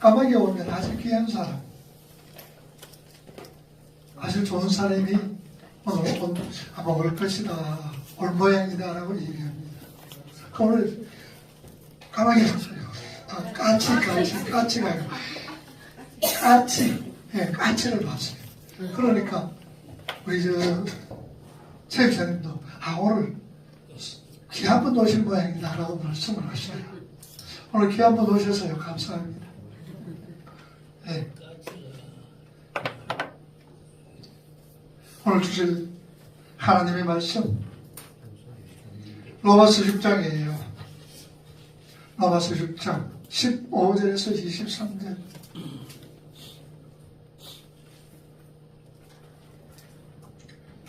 까마귀가 오면 아주 귀한 사람, 아주 좋은 사람이 오늘 아마 올 것이다, 올 모양이다 라고 얘기합니다. 오늘 까마귀가 왔어요. 까치를 봤어요. 그러니까 우리 체육사님도 오늘 귀 한 번 오신 모양이다 라고 말씀을 하셔요. 오늘 귀 한 번 오셔서요. 감사합니다. 네. 오늘 주실 하나님의 말씀 로마서 6장이에요. 로마서 6장 15절에서 23절.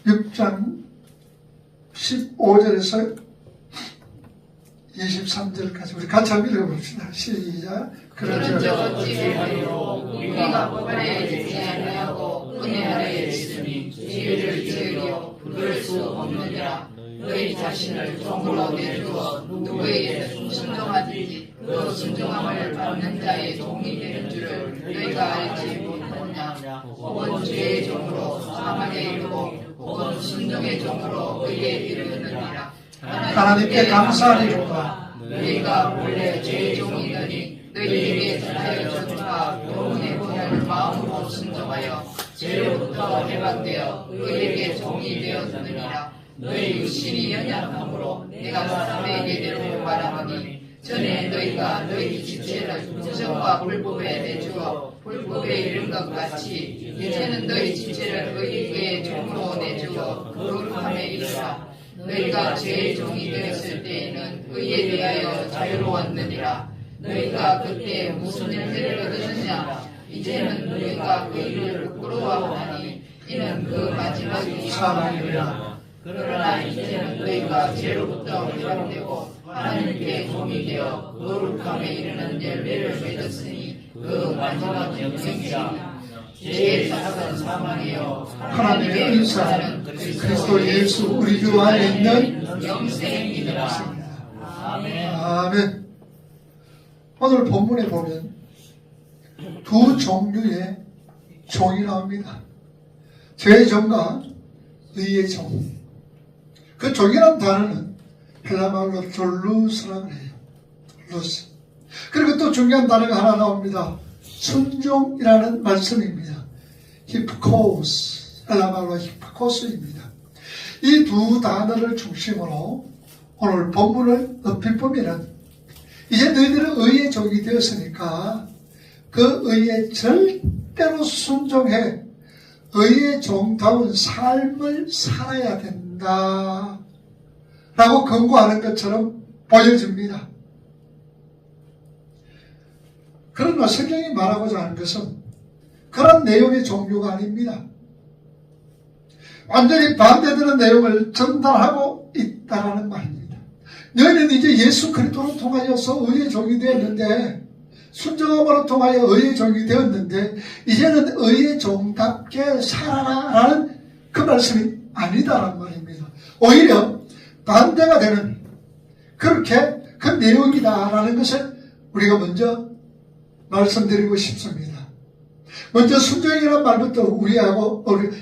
(6장) 15절에서 23절까지 우리 같이 한번 읽어봅시다. 시작. 그런 적 어찌하리요 우리가 법 아래에 있지 아니하고 은혜 아래에 있으니 죄를 지으려 부를 수 없느니라. 너희 자신을 종으로 내주어 누구에게 순종하든지 그 순종함을 받는 자의 종이 되는 줄을 너희가 알지 못하느냐. 혹은 죄의 종으로 사망에 이르고 혹은 순종의 종으로 의에 이르느니라. 하나님께 감사하리로다. 너희가 본래 죄의 종이더니 너희에게 전하여 전파 교훈의 보혈을 마음으로 순종하여 죄로부터 해방되어 너희에게 종이 되었느니라. 너희 육신이 연약함으로 내가 사람에게 대로 말하노니 전에 너희가 너희 지체를 부정과 불법에 내주어 불법에 이른 것 같이 이제는 너희 지체를 의의 종으로 내주어 거룩함에 이르라. 너희가 죄의 종이 되었을 때에는 의에 대하여 자유로웠느니라. 너희가 그때 무슨 일을 얻으셨냐. 이제는 너희가 그 일을 부끄러워하니 이는 그 마지막이 사망이라. 그러나 이제는 너희가 죄로부터 해방되고 하나님께 종이 되어 거룩함에 이르는 열매를 맺었으니 그 마지막 영생이라. 죄의 사랑은 사망이요 하나님의 은사는 그리스도 예수 우리 주 안에 있는 영생이니라. 아멘. 아멘. 오늘 본문에 보면 두 종류의 종이 나옵니다. 죄의 종과 의의 종. 그 종이라는 단어는 헬라말로 졸루스라고 해요. 졸루스. 그리고 또 중요한 단어가 하나 나옵니다. 순종이라는 말씀입니다. 히프코스, 헬라말로 히프코스입니다. 이 두 단어를 중심으로 오늘 본문을 읊어보면 이제 너희들은 의의 종이 되었으니까 그 의에 절대로 순종해 의의 종다운 삶을 살아야 된다 라고 권고하는 것처럼 보여집니다. 그러나 성경이 말하고자 하는 것은 그런 내용의 종류가 아닙니다. 완전히 반대되는 내용을 전달하고 있다는 말입니다. 너희는 이제 예수 그리스도로 통하여서 의의 종이 되었는데 순종함으로 통하여 의의 종이 되었는데 이제는 의의 종답게 살아라라는 그 말씀이 아니다라는 말입니다. 오히려 반대가 되는 그렇게 그 내용이다라는 것을 우리가 먼저 말씀드리고 싶습니다. 먼저 순종이라는 말부터 우리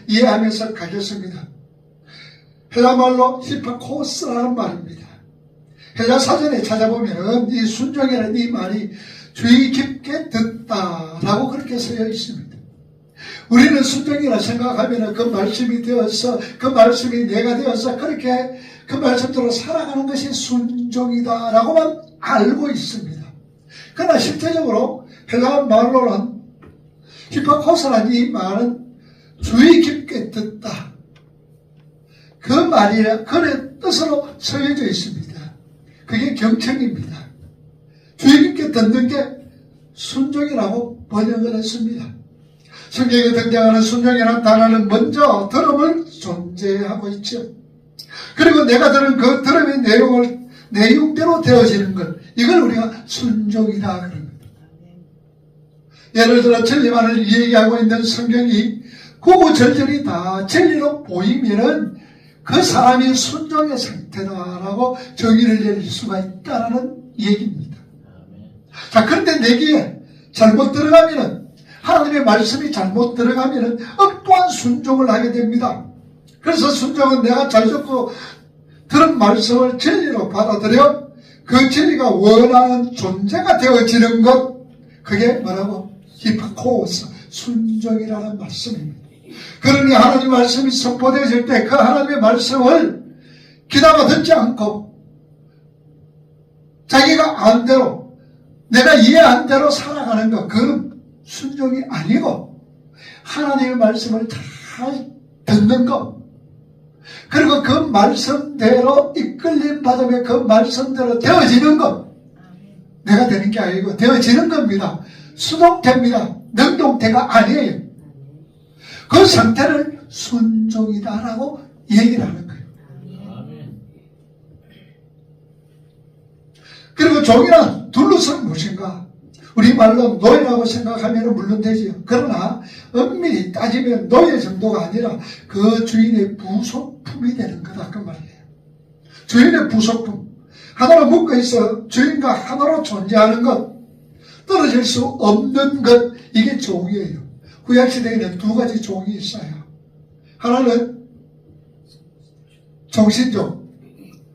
이해하면서 가겠습니다. 헬라말로 히파코스라는 말입니다. 헬라 사전에 찾아보면 이 순종이라는 이 말이 주의 깊게 듣다라고 그렇게 쓰여 있습니다. 우리는 순종이라 생각하면 그 말씀이 되어서 그 말씀이 내가 되어서 그렇게 그 말씀대로 살아가는 것이 순종이다라고만 알고 있습니다. 그러나 실제적으로 헬라 말로는 히포코스라는 이 말은 주의 깊게 듣다. 그 말이라 그의 뜻으로 쓰여져 있습니다. 그게 경청입니다. 주의 깊게 듣는 게 순종이라고 번역을 했습니다. 성경에 등장하는 순종이라는 단어는 먼저 들음을 존재하고 있죠. 그리고 내가 들은 그 들음의 내용대로 되어지는 것, 이걸 우리가 순종이다 그럽니다. 예를 들어 진리만을 얘기하고 있는 성경이 구구절절이 다 진리로 보이면은 그 사람이 순종의 상태다라고 정의를 내릴 수가 있다는 얘기입니다. 자, 그런데 내기에 잘못 들어가면은, 하나님의 말씀이 잘못 들어가면은 엉뚱한 순종을 하게 됩니다. 그래서 순종은 내가 잘 듣고 들은 말씀을 진리로 받아들여 그 진리가 원하는 존재가 되어지는 것, 그게 뭐라고? 히프코스, 순종이라는 말씀입니다. 그러니 하나님의 말씀이 선포되어질 때 그 하나님의 말씀을 귀담아 듣지 않고 자기가 안 대로, 내가 이해한 대로 살아가는 것, 그건 순종이 아니고 하나님의 말씀을 잘 듣는 것, 그리고 그 말씀대로 이끌림 받으며 그 말씀대로 되어지는 것, 내가 되는 게 아니고 되어지는 겁니다. 수동태입니다. 능동태가 아니에요. 그 상태를 순종이다라고 얘기를 하는 거예요. 그리고 종이란 둘러서는 무엇인가? 우리말로 노예라고 생각하면 물론 되지요. 그러나 엄밀히 따지면 노예 정도가 아니라 그 주인의 부속품이 되는 거다, 그 말이에요. 주인의 부속품, 하나로 묶어 있어 주인과 하나로 존재하는 것, 떨어질 수 없는 것, 이게 종이에요. 구약시대에는 두 가지 종이 있어요. 하나는 종신종,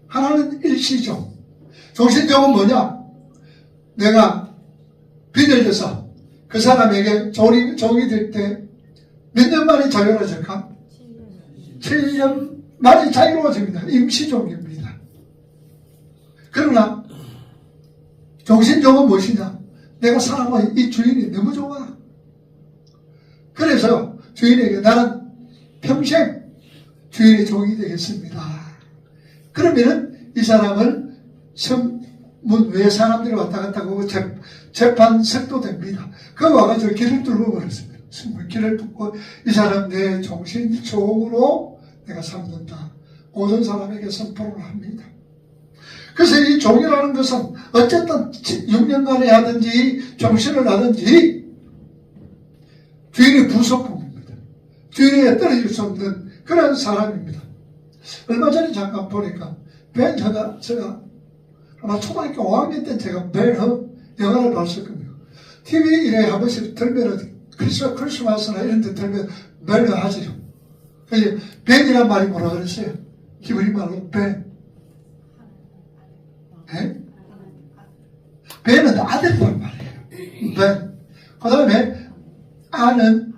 하나는 일시종. 종신종은 뭐냐? 내가 빚을져서 그 사람에게 종이 될 때 몇 년 만에 자유로워질까? 7년 만에 자유로워집니다. 임시종입니다. 그러나 종신종은 무엇이냐? 내가 사랑하는 이 주인이 너무 좋아. 그래서 주인에게 나는 평생 주인의 종이 되겠습니다. 그러면은 이 사람을 성문 외 사람들이 왔다 갔다 하고 재판석도 됩니다. 그거 와가지고 길을 뚫어 버렸습니다. 길을 뚫고 이 사람 내 종신종으로 내가 삼는다. 모든 사람에게 선포를 합니다. 그래서 이 종이라는 것은 어쨌든 6년간에 하든지 종신을 하든지 주인의 부속품입니다. 주인에게 떨어질 수 없는 그런 사람입니다. 얼마 전에 잠깐 보니까 제가 아마 초등학교 5학년 때 제가 벤허 영화를 봤을 겁니다. TV 이래 한 번씩 들면 크리스마스나 이런 데 들면 벤허 하지요. 그래서 벤이란 말이 뭐라 그랬어요? 히브리 말로 벤. 네? 벤은 아들이란 말이에요. 벤. 그 다음에 아는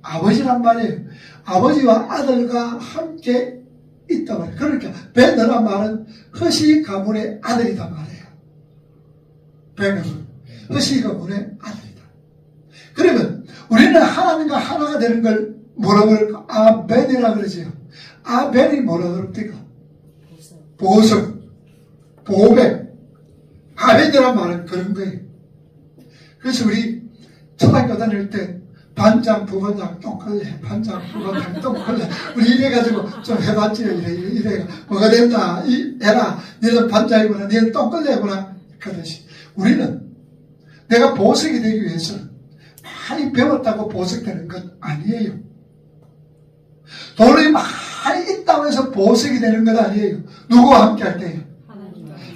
아버지란 말이에요. 아버지와 아들과 함께 있단 말이에요. 그러니까 벤이란 말은 허시 가문의 아들이란 말이에요. 벤은 허시 가문의 아들이다. 그러면 우리는 하나님과 하나가 되는 걸 뭐라고 그럴까? 아벤이라고 그러지요. 아벤이 뭐라고 그럽니까? 보석, 보배. 아벤이란 말은 그런 거예요. 그래서 우리 초등학교 다닐 때 반장, 부반장, 똥걸레, 반장, 부반장, 똥걸레. 우리 이래가지고 좀 해봤지요. 이래. 뭐가 된다. 해라. 너는 반장이구나. 너는 똥걸레구나. 그러듯이. 우리는 내가 보석이 되기 위해서는 많이 배웠다고 보석되는 것 아니에요. 돈이 많이 있다고 해서 보석이 되는 것 아니에요. 누구와 함께 할 때요?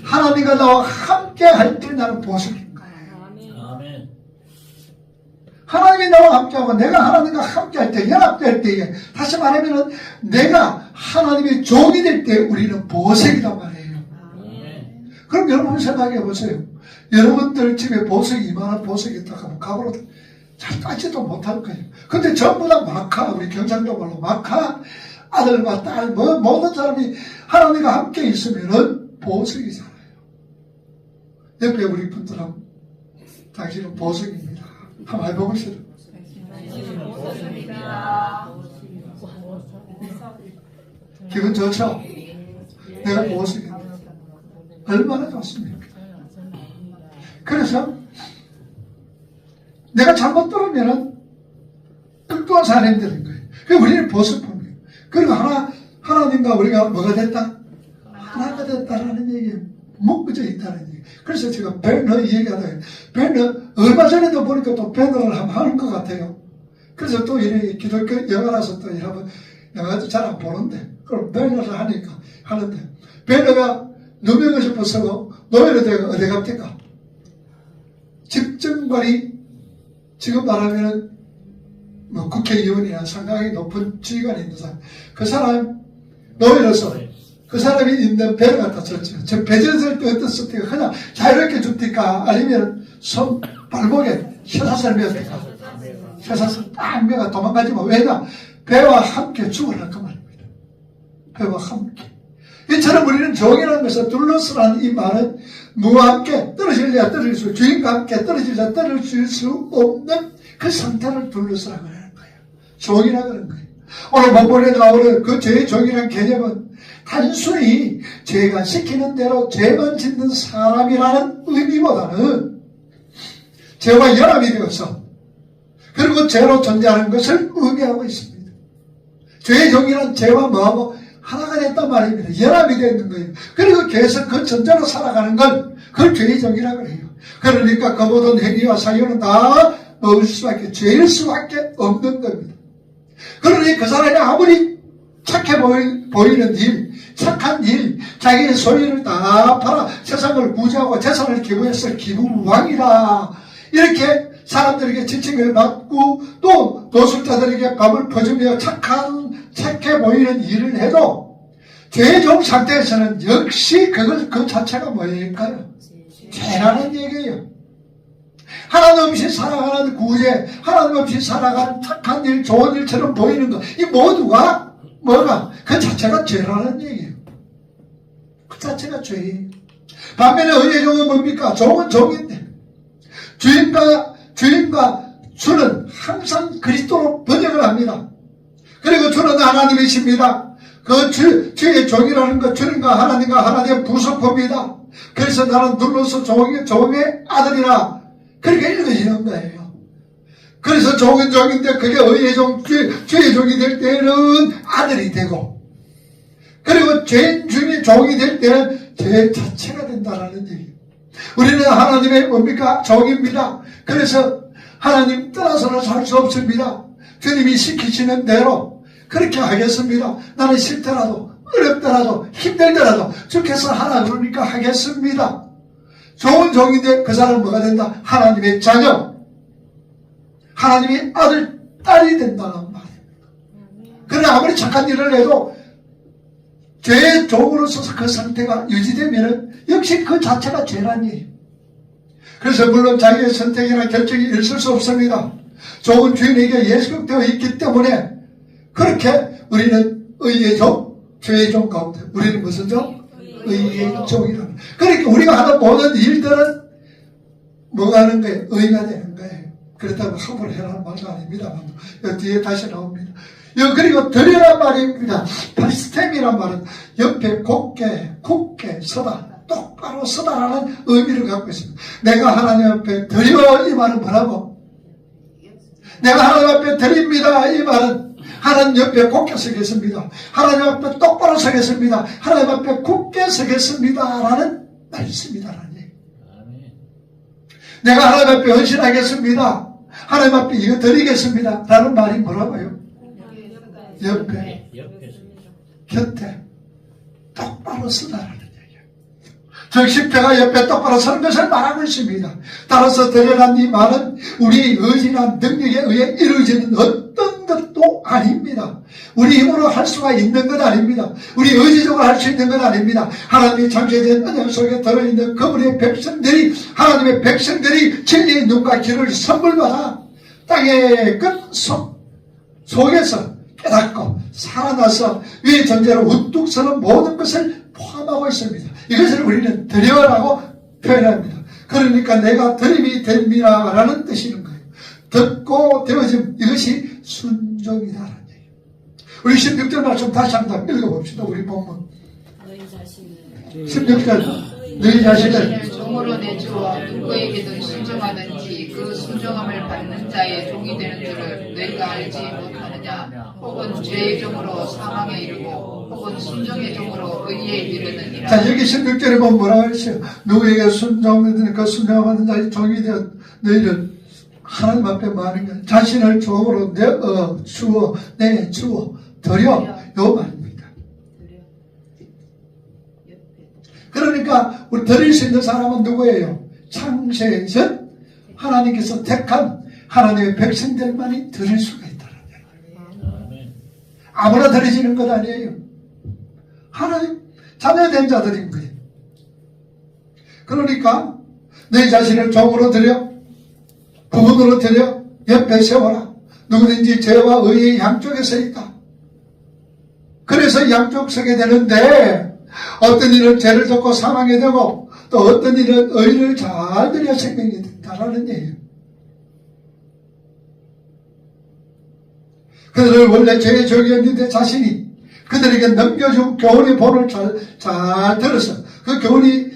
하나님과 나와 함께 할 때 나는 보석인 거예요. 아멘. 하나님이 나와 함께하고 내가 하나님과 함께할 때, 연합될 때에, 다시 말하면 내가 하나님의 종이 될 때 우리는 보석이란 말이에요. 그럼 여러분 생각해 보세요. 여러분들 집에 보석이 이만한 보석이 있다고 하면 갑으로 잘 따지도 못할 거예요. 근데 전부 다 마카, 우리 경상도 말로 마카, 아들과 딸, 모든 사람이 하나님과 함께 있으면은 보석이잖아요. 옆에 우리 분들은 당신은 보석입니다. 한번 해보시죠. 기분 좋죠? 내가 보석입니다. 얼마나 좋습니까? 그래서 내가 잘못 들으면은 엉뚱한 사람이 되는 거예요. 그게 우리는 보석품이에요. 그리고 하나님과 우리가 뭐가 됐다? 하나가 됐다라는 얘기예요. 묶어져 있다는 얘기예요. 그래서 제가 벤너 얘기하다가 벤너 얼마 전에도 보니까 또 벤너를 한번 하는 것 같아요. 그래서 또 이래 기독교 영화라서 또 이러면 영화도 잘 안 보는데 그럼 벤너를 하니까 하는데 벤너가 누명을 짚어 쓰고 노예로 되고 어디 갑니까? 집정관이 지금 말하면은 뭐 국회의원이나 상당히 높은 지위관에 있는 사람, 그 사람 노예로서 그 사람이 있는 배를 갖다 줬죠. 저 배전설 때 어떻습니까? 그냥 자유롭게 줍니까? 아니면 손 발목에 쇠사슬 매었니까? 쇠사슬 딱 매가 도망가지만 왜냐? 배와 함께 죽으라 그 말입니다. 배와 함께. 이처럼 우리는 종이라는 것을 둘러쓰라는 이 말은 누구와 함께 떨어질래야 떨어질 수, 주인과 함께 떨어질래야 떨어질 수 없는 그 상태를 둘러쓰라고 하는 거예요. 종이라 그런 거예요. 오늘 본문에 나오는 그 죄의 종이라는 개념은 단순히 죄가 시키는 대로 죄만 짓는 사람이라는 의미보다는 죄와 연합이 되어서 그리고 죄로 존재하는 것을 의미하고 있습니다. 죄의 종이란 죄와 뭐하고 하나가 됐단 말입니다. 연합이 되어 있는 거예요. 그리고 계속 그 전자로 살아가는 건 그걸 죄의 종이라고 해요. 그러니까 그 모든 행위와 사유는 다 먹을 수밖에, 죄일 수밖에 없는 겁니다. 그러니 그 사람이 아무리 착해 보이는 일, 착한 일, 자기의 소유를 다 팔아 세상을 구제하고 재산을 기부해서 기부왕이라 이렇게 사람들에게 지칭을 받고 또 노숙자들에게 밥을 퍼주며 착해 보이는 일을 해도 죄의 종 상태에서는 역시 그 자체가 뭐일까요? 죄라는 얘기예요. 하나님 없이 살아가는 구제, 하나님 없이 살아가는 착한 일, 좋은 일처럼 보이는 것, 이 모두가 뭐가? 그 자체가 죄라는 얘기예요. 그 자체가 죄예요. 반면에 의의 종은 뭡니까? 종은 종인데 주인과 주는 항상 그리스도로 번역을 합니다. 그리고 주는 하나님이십니다. 그 주의 종이라는 것, 주님과 하나님의 부속품입니다. 그래서 나는 눌러서 종의 아들이라 그렇게 읽어지는 거예요. 그래서 종은 종인데 그게 의의 종, 주의 종이 될 때는 아들이 되고 그리고 죄인 주인의 종이 될 때는 죄 자체가 된다라는 얘기예요. 우리는 하나님의 뭡니까? 종입니다. 그래서 하나님 떠나서는 살 수 없습니다. 주님이 시키시는 대로 그렇게 하겠습니다. 나는 싫더라도 어렵더라도 힘들더라도 주께서 하라 그러니까 하겠습니다. 좋은 종인데 그 사람은 뭐가 된다? 하나님의 자녀, 하나님의 아들, 딸이 된다는 말입니다. 그러나 아무리 착한 일을 해도 죄의 종으로서 그 상태가 유지되면 역시 그 자체가 죄란 일이에요. 그래서 물론 자기의 선택이나 결정이 있을 수 없습니다. 종은 주인에게 예속되어 있기 때문에 그렇게 우리는 의의 종, 죄의 종 가운데 우리는 무슨 종? 의의 종이라는. 그러니까 우리가 하는 모든 일들은 뭐가 하는 거예요? 의가 되는 거예요. 그렇다고 함부로 해라는 말도 아닙니다만 여기 뒤에 다시 나옵니다. 그리고 덜이란 말입니다. 파리스템이란 말은 옆에 굳게 서다, 똑바로 서다라는 의미를 갖고 있습니다. 내가 하나님 앞에 드려 이 말은 뭐라고? 내가 하나님 앞에 드립니다 이 말은 하나님 옆에 굳게 서겠습니다. 하나님 앞에 똑바로 서겠습니다. 하나님 앞에 굳게 서겠습니다 라는 말씀이다라는 얘기. 내가 하나님 앞에 헌신하겠습니다. 하나님 앞에 이거 드리겠습니다 라는 말이 뭐라고요? 옆에, 곁에 똑바로 서다라는 얘기예요. 즉 십자가 옆에 똑바로 서는 것을 말하고 있습니다. 따라서 드러난 이 말은 우리의 의지나 능력에 의해 이루어지는 어떤 것도 아닙니다. 우리 힘으로 할 수가 있는 것 아닙니다. 우리 의지적으로 할 수 있는 것 아닙니다. 하나님의 창조된 언약 속에 들어있는 그분의 백성들이, 하나님의 백성들이 진리의 눈과 귀를 선물받아 땅의 끝 속에서 깨닫고 살아나서 위의 존재로 우뚝 서는 모든 것을 포함하고 있습니다. 이것을 우리는 드려라고 표현합니다. 그러니까 내가 드림이 됩니다 라는 뜻이는 거예요. 듣고 되어짐, 이것이 순종이다라는 얘기예요. 우리 16절 말씀 다시 한번 읽어봅시다. 우리 본문 16절 너희 자신을 종으로 내주어 누구에게든 순종하든지 그 순종함을 받는 자의 종이 되는 줄을 너희가 알지 못하느냐. 혹은 죄의 종으로 사망에 이르고 혹은 순종의 종으로 의에 이르느니라. 자, 여기 16절에 보면 뭐라고 했어요? 누구에게 순종하든 그 순종하는 자의 종이 되어 너희를 하나님 앞에 말하는 거예요. 자신을 종으로 내주어 드려 요 말입니다. 그러니까 우리 드릴 수 있는 사람은 누구예요? 창세전 하나님께서 택한 하나님의 백성들만이 드릴 수가 있다는 거예요. 아무나 드려지는 것 아니에요. 하나님 자녀된 자들인 거예요. 그러니까 내 자신을 종으로 드려, 부분으로 드려, 옆에 세워라. 누구든지 죄와 의의 양쪽에 서 있다. 그래서 양쪽 서게 되는데, 어떤 일은 죄를 덮고 사망이 되고, 또 어떤 일은 의를 잘 드려 생명이 된다라는 얘기예요. 그들은 원래 죄의 종이었는데 자신이 그들에게 넘겨준 교훈의 본을 잘 들어서 그 교훈이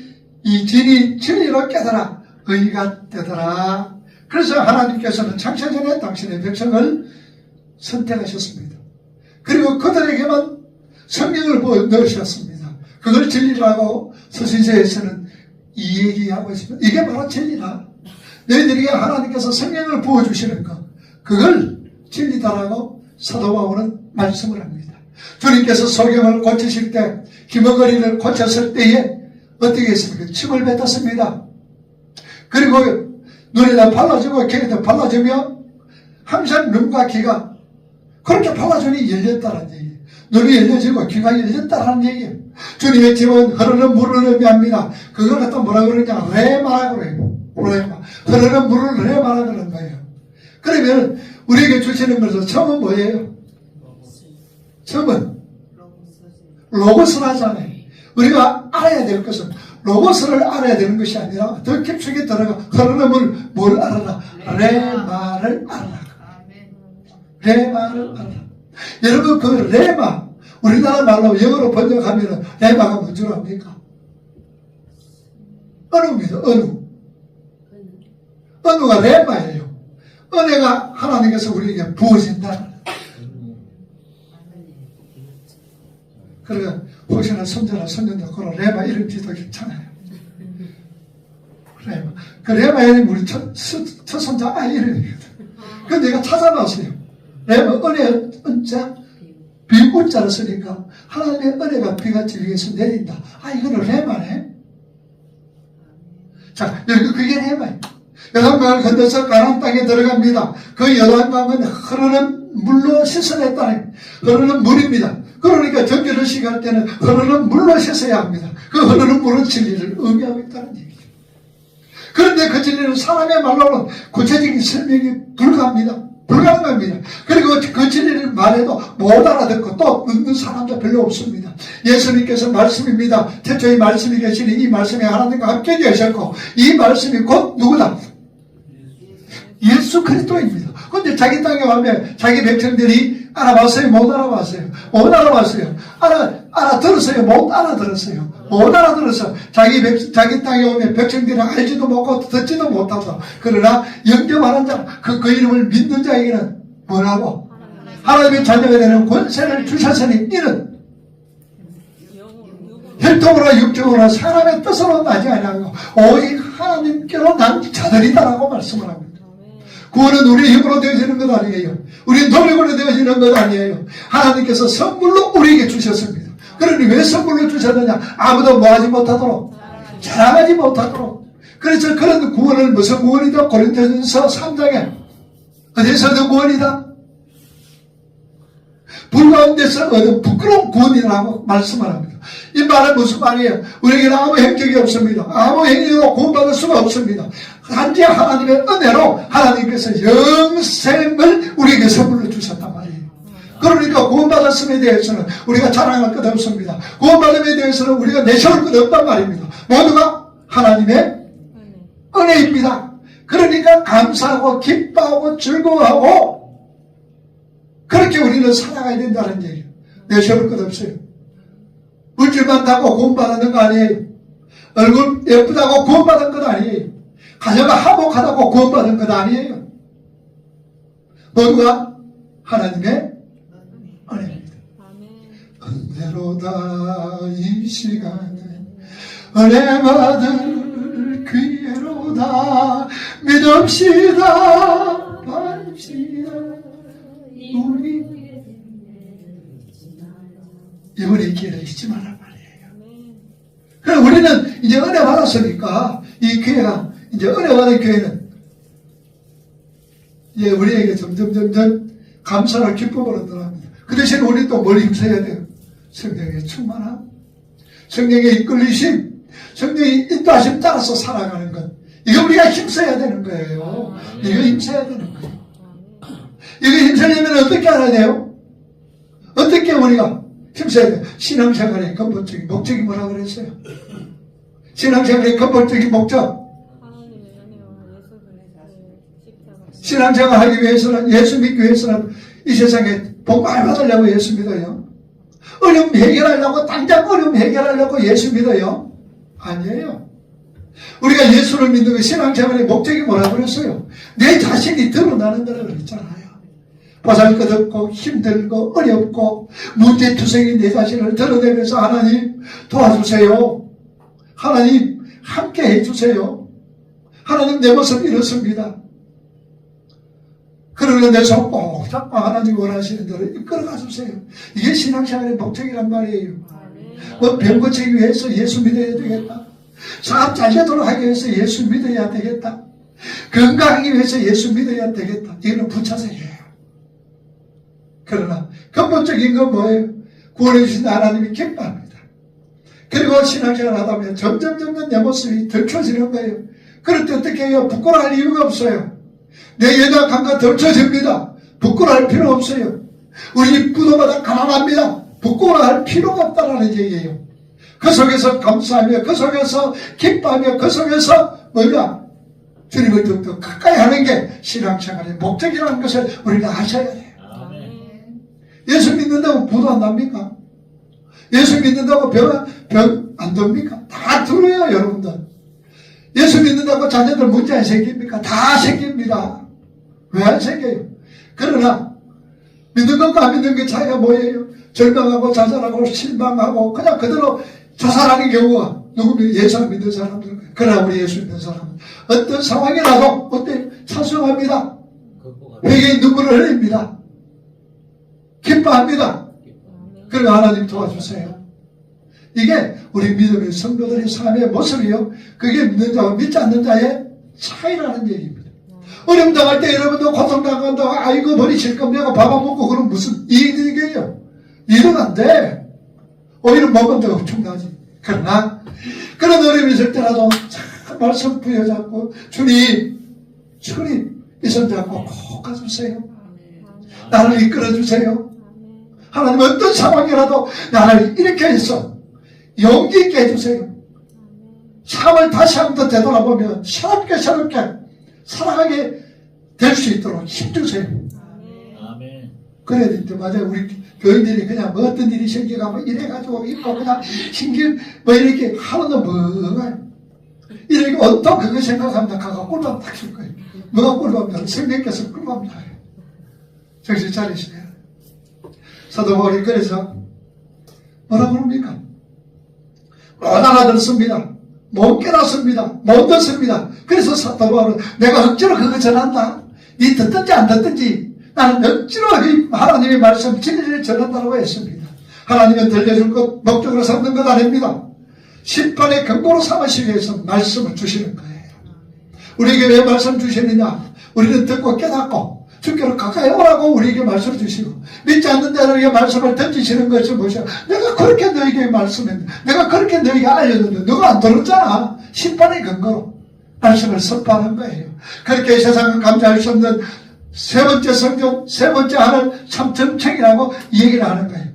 이 진이 진리로 깨달아 의가 되더라. 그래서 하나님께서는 창세전에 당신의 백성을 선택하셨습니다. 그리고 그들에게만 성령을 넣으셨습니다. 그걸 진리라고 서신서에서는 이 얘기하고 있습니다. 이게 바로 진리다. 너희들에게 하나님께서 성령을 부어주시는 것, 그걸 진리다라고 사도 바울은 말씀을 합니다. 주님께서 소경을 고치실 때, 기머거리를 고쳤을 때에 어떻게 했습니까? 침을 뱉었습니다. 그리고 눈에다 발라주고 귀에다 발라주며 항상 눈과 귀가 그렇게 발라주니 열렸다는 얘기예요. 눈이 열려지고 귀가 열렸다는 얘기예요. 주님의 집은 흐르는 물을 의미합니다. 그걸 갖다 뭐라 그러냐? 레마라 그래요. 레마. 흐르는 물을 레마라 그러는 거예요. 그러면 우리에게 주시는 것은 처음은 뭐예요? 처음은 로고스라잖아요. 우리가 알아야 될 것은 로고스를 알아야 되는 것이 아니라 더 깊숙이 들어가 흐르는 물, 뭘 알아라? 레마를 알아라. 레마를 알아라. 여러분 그 레마, 우리나라 말로 영어로 번역하면 레마가 뭔 줄 압니까? 언어입니다. 언어가 레마예요. 은혜가 하나님께서 우리에게 부어진다. 그러니까 혹시나 손자나 손녀들 그런 레마 이름 지도 괜찮아요. 레마. 그 레마 이름이 우리 첫 손자 아이 이름이거든. 그런데 내가 찾아봤어요. 레마 은혜 은자 비운자를 쓰니까 하나님의 은혜가 비같이 위에서 내린다. 아 이거는 레마네. 자 여기 그게 레마예요. 요단강을 건너서 가나안 땅에 들어갑니다. 그 요단강은 흐르는 물로 씻어냈다는 흐르는 물입니다. 그러니까 정결의식 할 때는 흐르는 물로 씻어야 합니다. 그 흐르는 물은 진리를 의미하고 있다는 얘기죠. 그런데 그 진리는 사람의 말로는 구체적인 설명이 불가능합니다. 그리고 그 진리를 말해도 못 알아듣고 또 듣는 사람도 별로 없습니다. 예수님께서 말씀입니다. 태초에 말씀이 계시니 이 말씀이 하나님과 함께 계셨고 이 말씀이 곧 누구다? 예수 그리스도입니다. 그런데 자기 땅에 오면 자기 백성들이 알아봤어요? 못 알아봤어요? 못 알아봤어요. 알아들었어요? 못 알아들었어요? 못 알아들어서 자기 땅에 오면 백성들이 알지도 못하고 듣지도 못하고 그러나 영접하는 자, 그 이름을 믿는 자에게는 뭐라고? 하나님의 자녀가 되는 권세를 주셨으니 이는 혈통으로 육적으로 사람의 뜻으로 나지 아니하고 오직 하나님께로 난 자들이다라고 말씀을 합니다. 구원은 우리의 힘으로 되어지는 것 아니에요. 우리 노력으로 되어지는 것 아니에요. 하나님께서 선물로 우리에게 주셨습니다. 그러니 왜 선물로 주셨느냐? 아무도 뭐하지 못하도록, 자랑하지 못하도록. 그래서 그런 구원을 무슨 구원이다? 고린도전서 3장에 어디서 얻은 구원이다? 불 가운데서 얻은 부끄러운 구원이라고 말씀을 합니다. 이 말은 무슨 말이에요? 우리에게는 아무 행적이 없습니다. 아무 행위로 구원받을 수가 없습니다. 단지 하나님의 은혜로 하나님께서 영생을 우리에게 선물로 주셨단 말이에요. 그러니까 구원받았음에 대해서는 우리가 자랑할 것 없습니다. 구원받음에 대해서는 우리가 내세울 것 없단 말입니다. 모두가 하나님의 은혜입니다. 그러니까 감사하고 기뻐하고 즐거워하고 그렇게 우리는 살아가야 된다는 얘기예요. 내세울 것 없어요. 물질만 타고 구원받는 거 아니에요. 얼굴 예쁘다고 구원받은 것 아니에요. 가정가 화목하다고 구원받은 것 아니에요. 모두가 하나님의 은혜입니다. 은혜로다 이 시간은 은혜 받을 기회로다 믿읍시다 바랍시다 우리 이번에 기회를 잊지 말란 말이에요. 그럼 우리는 이제 은혜 받았으니까 이 기회가 이제 은혜 받은 교회는 예, 우리에게 점점 감사와 기쁨으로 늘어납니다. 그 대신 우리 또 뭘 힘써야 돼요? 성령의 충만함, 성령의 이끌리심, 성령의 인도하심 따라서 살아가는 것. 이거 우리가 힘써야 되는 거예요. 이거 힘써야 되는 거예요. 이거 힘쓰려면 어떻게 알아야 돼요? 어떻게 우리가 힘써야 돼요? 신앙생활의 근본적인 목적이 뭐라 그랬어요? 신앙생활의 근본적인 목적. 신앙생활 하기 위해서는, 예수 믿기 위해서는 이 세상에 복 많이 받으려고 예수 믿어요. 어려움 해결하려고, 당장 어려움 해결하려고 예수 믿어요? 아니에요. 우리가 예수를 믿는 그 신앙생활의 목적이 뭐라고 그랬어요? 내 자신이 드러나는 거라고 그랬잖아요. 보잘것없고 힘들고 어렵고 문제투성인 내 자신을 드러내면서 하나님 도와주세요. 하나님 함께 해주세요. 하나님 내 모습 이렇습니다. 그러면 내 손 꼭 잡고 하나님 원하시는 대로 이끌어가 주세요. 이게 신앙생활의 목적이란 말이에요. 뭐 병 고치기 위해서 예수 믿어야 되겠다. 사업 잘 되도록 하기 위해서 예수 믿어야 되겠다. 건강하기 위해서 예수 믿어야 되겠다. 이거는 부차적이에요. 그러나 근본적인 건 뭐예요? 구원해 주신 하나님이 기뻐합니다. 그리고 신앙생활 하다 보면 점점 내 모습이 덜춰지는 거예요. 그럴 때 어떻게 해요? 부끄러워할 이유가 없어요. 내 연약함과 덜쳐집니다. 부끄러워할 필요 없어요. 우리 무도마다 가난합니다. 부끄러워할 필요가 없다라는 얘기예요. 그 속에서 감사하며, 그 속에서 기뻐하며, 그 속에서 뭐냐? 주님을 더욱더 가까이 하는 게 신앙생활의 목적이라는 것을 우리가 아셔야 돼요. 예수 믿는다고 부도 안 납니까? 예수 믿는다고 병 안 됩니까? 다 들어요, 여러분들. 예수 믿는다고 자녀들 문제 안 생깁니까? 다 생깁니다. 왜 안 생겨요? 그러나 믿는 것과 안 믿는 것 차이가 뭐예요? 절망하고 좌절하고 실망하고 그냥 그대로 자살하는 경우가 누구면 예수 안 믿는 사람들. 그러나 우리 예수 믿는 사람은 어떤 상황이라도 어때 찬송합니다. 회개의 눈물을 흘립니다. 기뻐합니다. 그러나 하나님 도와주세요. 이게 우리 믿음의 성도들의 삶의 모습이요. 그게 믿는 자와 믿지 않는 자의 차이라는 얘기입니다. 어려움 당할 때 여러분도 고통 당한다고 아이고 버리실 겁니다. 밥 안 먹고 그럼 무슨 이득이에요? 이득 안 돼. 오히려 먹은 데가 엄청나지. 그러나 그런 어려움이 있을 때라도 참 말씀 부여잡고 주님 이 손 잡고 꼭 가주세요. 나를 이끌어주세요. 하나님 어떤 상황이라도 나를 이렇게 해서 용기 있게 해주세요. 삶을 다시 한번 되돌아보면 새롭게 살아가게 될 수 있도록 힘주세요. 그래야 되는데 맞아요. 우리 교인들이 그냥 뭐 어떤 일이 생겨가면 이래가지고 있고 그냥 신경 뭐 이렇게 하루는 뭐가 이렇게 온통 그거 생각하면 가가 꿀밤 탁 칠 거예요. 뭐가 꿀밤이야? 성령께서 꿀밤 나요. 정신 차리시네요. 사도 바울이 그래서 뭐라고 그럽니까? 못 알아듣습니다. 못 깨닫습니다. 못 듣습니다. 그래서 사도 바울은 내가 억지로 그거 전한다. 니 듣든지 안 듣든지 나는 억지로 하나님의 말씀 진리를 전한다고 했습니다. 하나님은 들려줄 것 목적으로 삼는 것 아닙니다. 심판의 근거로 삼으시기 위해서 말씀을 주시는 거예요. 우리에게 왜 말씀 주시느냐? 우리는 듣고 깨닫고 주께로 가까이 오라고 우리에게 말씀을 주시고 믿지 않는 자들에게 말씀을 던지시는 것이 무엇이야? 내가 그렇게 너에게 말씀했는데 내가 그렇게 너에게 알려줬는데 너가 안 들었잖아. 심판의 근거로 말씀을 선포하는 거예요. 그렇게 세상은 감지할 수 없는 세 번째 성경, 세 번째 하늘 참정책이라고 얘기를 하는 거예요.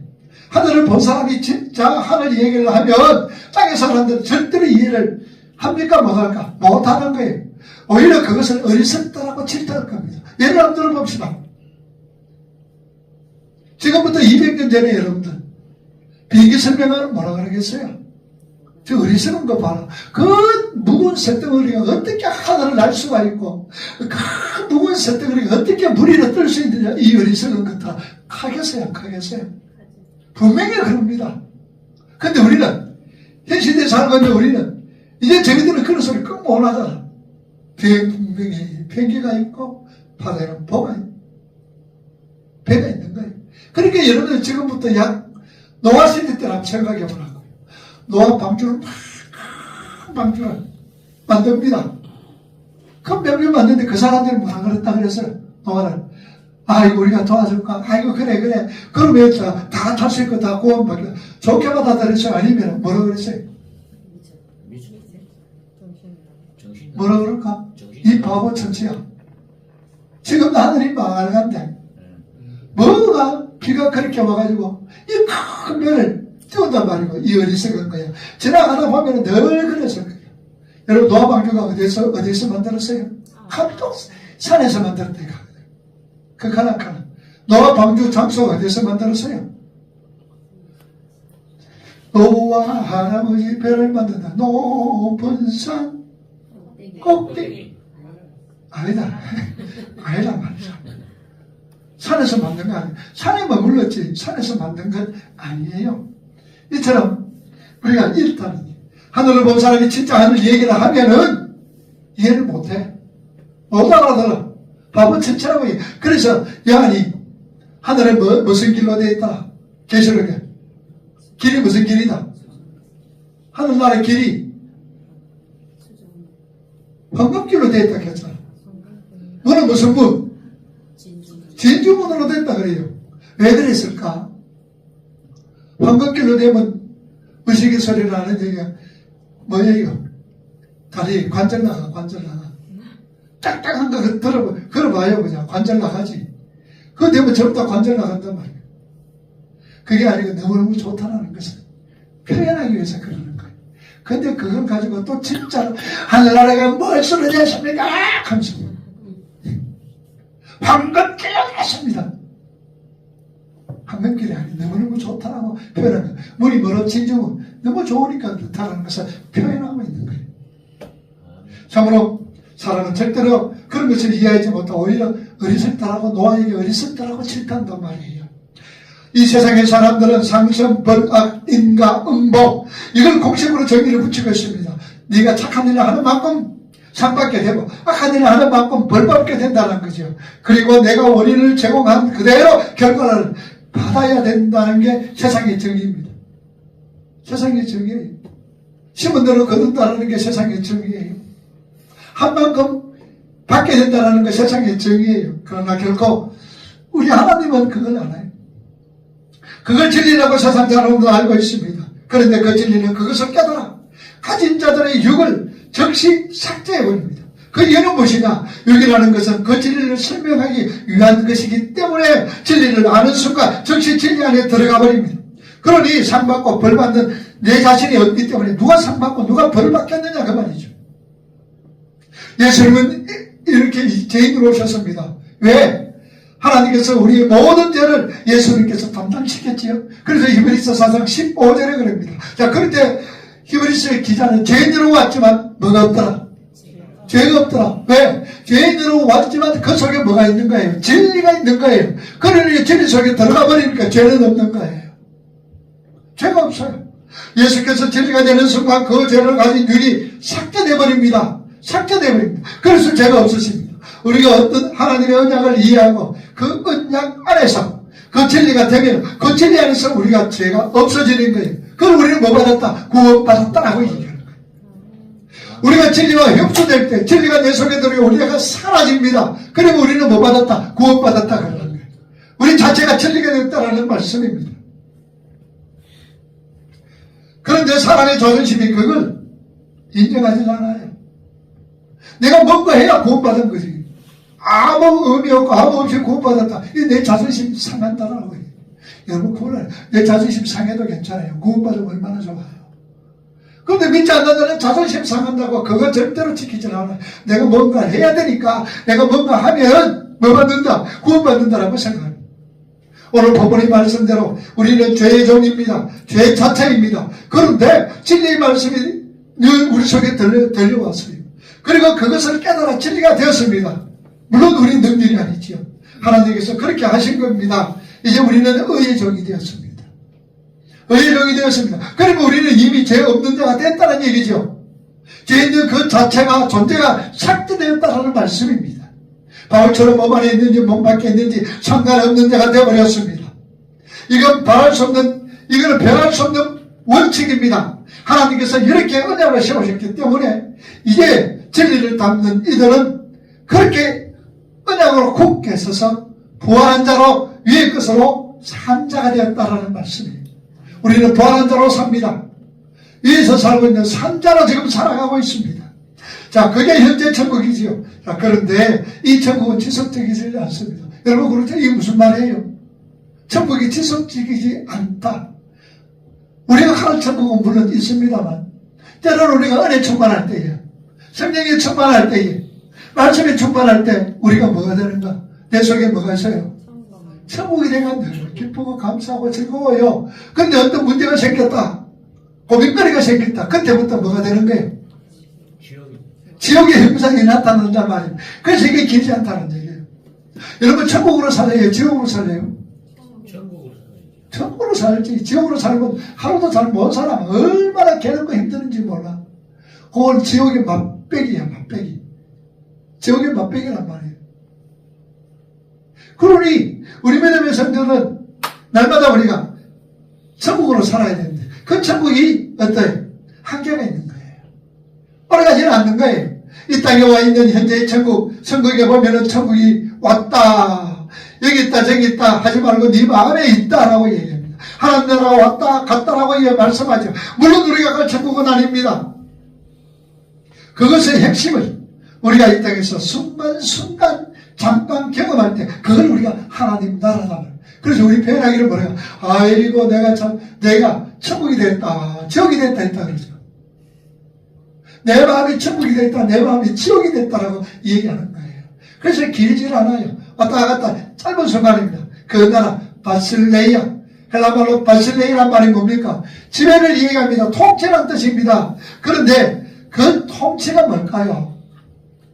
하늘을 본 사람이 진짜 하늘 얘기를 하면 땅의 사람들은 절대로 이해를 합니까? 못할까? 못하는 거예요. 오히려 그것을 어리석다라고 질타할 겁니다. 예를 한번 들어봅시다. 지금부터 200년 전에 여러분들 비행기 설명하는 뭐라 그러겠어요? 저 어리석은 거 봐라. 그 무거운 쇳덩어리가 어떻게 하늘을 날 수가 있고 그 무거운 쇳덩어리가 어떻게 물 위로 뜰 수 있느냐. 이 어리석은 것들 하겠어요? 안 하겠어요? 분명히 그럽니다. 근데 우리는 현 시대에 살고 있는 우리는 이제 저희들은 그런 소리 꼭 못 하잖아. 분명히 비행기가 있고 바다에는 배가 있는 거예요. 그러니까 여러분들 지금부터 약 노아 시대 때랑 생각해 보라고요. 노아 방주를 방주를 만듭니다. 그 명령 만드는데 그 사람들이 뭐라 그랬다 그랬어요? 동안은 아이고 우리가 도와줄까? 아이고 그래 그러면 다 탈수 있고 다 구원받고 좋게 받아들였어요? 아니면 뭐라 그랬어요? 뭐라 그럴까? 이 바보 천치야. 지금도 하늘이 망할 간데 뭐가 비가 그렇게 와가지고 이 큰 별을 띄운단 말이고 이 어리석은 거야. 지나가다 보면 늘 그랬을 거예요. 여러분 노아방주가 어디서 만들었어요? 감독 산에서 만들었대요. 그 가나카는 노아방주 장소가 어디서 만들었어요? 노아 할아버지 배를 만든다. 높은 산 꼭대기 아니다 말이야. 산에서 만든 거 아니에요. 산에 머물렀지 산에서 만든 건 아니에요. 이처럼 우리가 일단 하늘을 본 사람이 진짜 하늘 얘기를 하면은 이해를 못해. 못 알아들어. 바보 천천하고. 그래서 요한이 하늘에 무슨 길로 되어 있다? 계시록에 길이 무슨 길이다? 하늘나라의 길이 황금길로 되어 있다 했잖아. 너는 무슨 문? 진주문으로 됐다 그래요. 왜 그랬을까? 황금길로 되면 무시기 소리를 하는 얘기가 뭐예요? 다리 관절 나가. 딱딱한 거 걸어봐요 그냥. 관절 나가지. 그거 되면 전부 다 관절 나간단 말이에요. 그게 아니고 너무너무 좋다는 것을 표현하기 위해서 그러는 거예요. 근데 그걸 가지고 또 진짜로 하늘나라가 뭘 쓰러졌습니까? 하면서 황금길로 됐습니다. 황금길이 아니 너무너무 좋다라고 표현하는 거예요. 물이 멀어지죠. 너무 좋으니까 그렇다는 것을 표현하고 있는 거예요. 참으로 사람은 절대로 그런 것을 이해하지 못하고 오히려 어리석다라고 노아에게 어리석다라고 질타한단 말이에요. 이 세상의 사람들은 상선, 번악, 인가, 음보 이걸 공식으로 정의를 붙이고 있습니다. 네가 착한 일을 하는 만큼 상 받게 되고 악한 일을 하는 만큼 벌 받게 된다는 거죠. 그리고 내가 원인을 제공한 그대로 결과를 받아야 된다는 게 세상의 정의입니다. 세상의 정의예요. 심은 대로 거둔다는 게 세상의 정의예요. 한 만큼 받게 된다는 게 세상의 정의예요. 그러나 결코 우리 하나님은 그걸 안 해요. 그걸 진리라고 세상 사람도 알고 있습니다. 그런데 그 진리는 그것을 깨달아 가진 자들의 육을 즉시 삭제해버립니다. 그 이유는 무엇이냐? 육이라는 것은 그 진리를 설명하기 위한 것이기 때문에 진리를 아는 순간 즉시 진리 안에 들어가 버립니다. 그러니 상받고 벌받는 내 자신이 없기 때문에 누가 상받고 누가 벌받겠느냐 그 말이죠. 예수님은 이렇게 죄인으로 오셨습니다. 왜? 하나님께서 우리의 모든 죄를 예수님께서 담당시켰지요. 그래서 히브리서 4장 15절에 그럽니다. 자, 그런데 히브리서의 기자는 죄인으로 왔지만 뭐가 없더라? 죄가 없더라. 왜? 죄인으로 왔지만 그 속에 뭐가 있는 거예요? 진리가 있는 거예요. 그러니 진리 속에 들어가 버리니까 죄는 없는 거예요. 죄가 없어요. 예수께서 진리가 되는 순간 그 죄를 가진 육이 삭제되어버립니다. 삭제되어버립니다. 그래서 죄가 없으십니다. 우리가 어떤 하나님의 언약을 이해하고 그 언약 안에서 그 진리가 되면 그 진리 안에서 우리가 죄가 없어지는 거예요. 그럼 우리는 뭐 받았다? 구원받았다라고 얘기하는 거예요. 우리가 진리와 흡수될 때 진리가 내 속에 들어오고 우리가 사라집니다. 그러면 우리는 뭐 받았다? 구원받았다 그러는 거예요. 우리 자체가 진리가 됐다라는 말씀입니다. 그런데 사람의 자존심이 그걸 인정하지 않아요. 내가 뭔가 해야 구원받은 거지. 아무 의미 없고 아무 없이 구원받았다. 이게 내 자존심 상한다라고 해요. 여러분 그걸 내 자존심 상해도 괜찮아요. 구원받으면 얼마나 좋아요. 그런데 믿지 않는다는 자존심 상한다고 그거 절대로 지키지 않아요. 내가 뭔가 해야 되니까 내가 뭔가 하면 뭐 받는다? 구원받는다라고 생각합니다. 오늘 본문의 말씀대로 우리는 죄의 종입니다. 죄 자체입니다. 그런데 진리의 말씀이 늘 우리 속에 들려왔어요. 그리고 그것을 깨달아 진리가 되었습니다. 물론 우리 능력이 아니지요. 하나님께서 그렇게 하신 겁니다. 이제 우리는 의의 종이 되었습니다. 의의 종이 되었습니다. 그러면 우리는 이미 죄 없는 자가 됐다는 얘기죠. 죄 있는 그 자체가 존재가 삭제되었다는 말씀입니다. 바울처럼 몸 안에 있는지 몸 밖에 있는지 상관없는 자가 되어버렸습니다. 이건 변할 수 없는 원칙입니다. 하나님께서 이렇게 언약을 세우셨기 때문에 이제 진리를 담는 이들은 그렇게 언약을 땅으로 굳게 서서 부활한 자로 위의 것으로 산 자가 되었다라는 말씀이에요. 우리는 부활한 자로 삽니다. 위에서 살고 있는 산자로 지금 살아가고 있습니다. 자, 그게 현재 천국이지요. 자, 그런데 이 천국은 지속적이지 않습니다. 여러분, 그렇죠? 이게 무슨 말이에요? 천국이 지속적이지 않다. 우리가 가는 천국은 물론 있습니다만, 때로는 우리가 은혜 충만할 때에, 성령이 충만할 때에, 말씀이 충만할 때, 우리가 뭐가 되는가? 내 속에 뭐가 있어요? 천국이 내가 늘 기쁘고 감사하고 즐거워요. 근데 어떤 문제가 생겼다. 고민거리가 생겼다. 그때부터 뭐가 되는 거예요? 지옥의 형상이 나타난단 말이에요. 그래서 이게 길지 않다는 얘기예요. 여러분, 천국으로 살아요? 지옥으로 살아요? 천국으로 살지. 지옥으로 살면 하루도 잘 못 살아. 얼마나 괴롭고 힘드는지 몰라. 그건 지옥의 맛배기야, 맛배기. 지옥의 맛배기란 말이에요. 그러니 우리 믿음의 성도는 날마다 우리가 천국으로 살아야 되는데 그 천국이 어때요? 한계가 있는 거예요. 오래가지는 않는 거예요. 이 땅에 와 있는 현재의 천국, 천국에 보면은 천국이 왔다, 여기 있다, 저기 있다 하지 말고 네 마음에 있다라고 얘기합니다. 하나님 나라가 왔다, 갔다라고 말씀하죠. 물론 우리가 갈 천국은 아닙니다. 그것의 핵심을 우리가 이 땅에서 순간순간 잠깐 경험할 때 그걸 우리가 하나님 나라다. 그래서 우리 표현하기를 뭐래요? 아이고 내가 천국이 됐다, 지옥이 됐다 했다 그러죠. 내 마음이 천국이 됐다, 내 마음이 지옥이 됐다라고 얘기하는 거예요. 그래서 길질 않아요. 왔다 갔다 짧은 순간입니다. 그 나라 바실레이아, 헬라말로 바실레이란 말이 뭡니까? 지배를 얘기합니다. 통치란 뜻입니다. 그런데 그 통치가 뭘까요?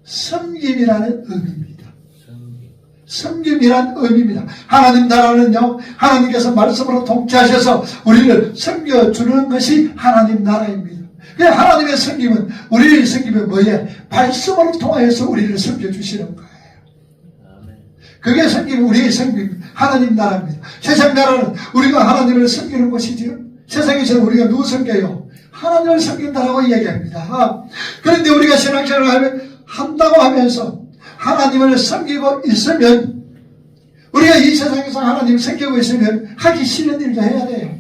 섬김이라는 의미입니다. 섬김이란 의미입니다. 하나님 나라는요, 하나님께서 말씀으로 통치하셔서 우리를 섬겨주는 것이 하나님 나라입니다. 그 하나님의 섬김은, 우리의 섬김은 뭐예요? 말씀으로 통하여서 우리를 섬겨주시는 거예요. 그게 섬김, 우리의 섬김, 하나님 나라입니다. 세상 나라는 우리가 하나님을 섬기는 것이지요. 세상에서는 우리가 누구 섬겨요? 하나님을 섬긴다라고 이야기합니다. 그런데 우리가 신앙생활을 한다고 하면서 하나님을 섬기고 있으면, 우리가 이 세상에서 하나님을 섬기고 있으면 하기 싫은 일도 해야 돼요.